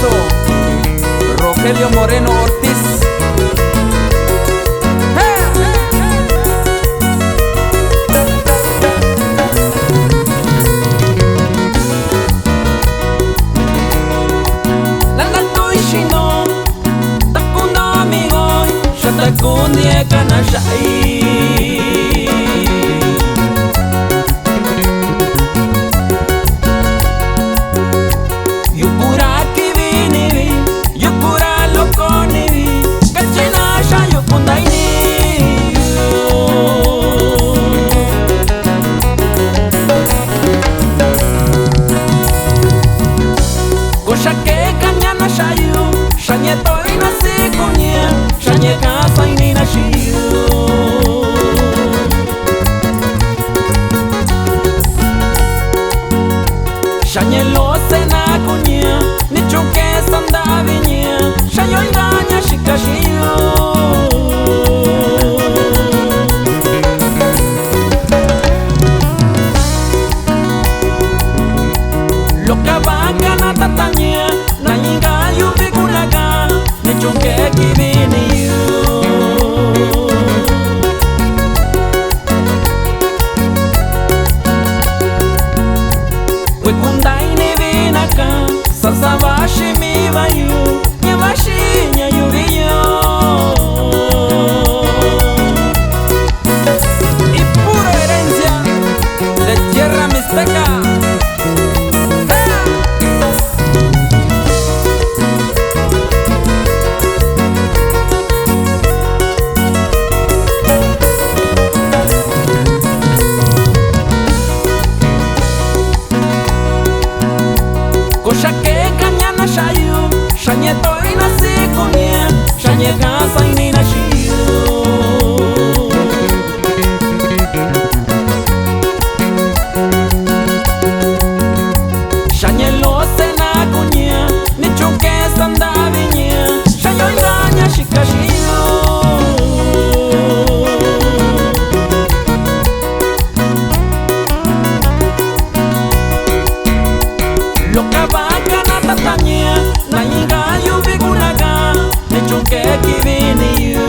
amigazo Rogelio Moreno Ortiz. Takunie kana shai Yupura kivini Yupura lokoni Kachina sha yupundaini Koshake kanyana shayu Shanye toi na sikunya Shanye kasa ini na shiyu Shanye lose na kunya Nichuke sanda vinya Shayo iranya shika shiyu Loka baka na tatanya Na inga yubi kunaga Nichuke kibini yu Wekundai ni vinaka Sasa vashi mi vayu Nye vashi nye yuviyo Y puro herencia De tierra mixteca. Koshake kanyana shayu Shanye toi na sikunya Shanye kasa ini na shiyu Shanye lose na kunya Nichuke sanda vinya Shayo iranya shika shiyu Loka baka na tatanya Na inga yubi kunaga Nichuke kibini yu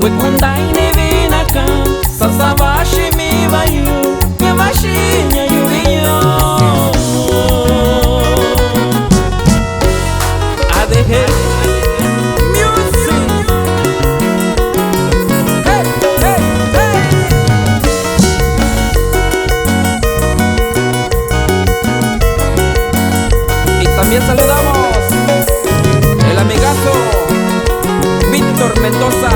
Wekundai ni vinaka Sasa vashi mi vayu Nye vashi nye yuviyo Adehe Music. Hey, hey, hey. Y también saludamos el amigazo Víctor Mendoza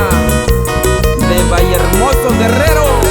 de Vallehermoso Guerrero.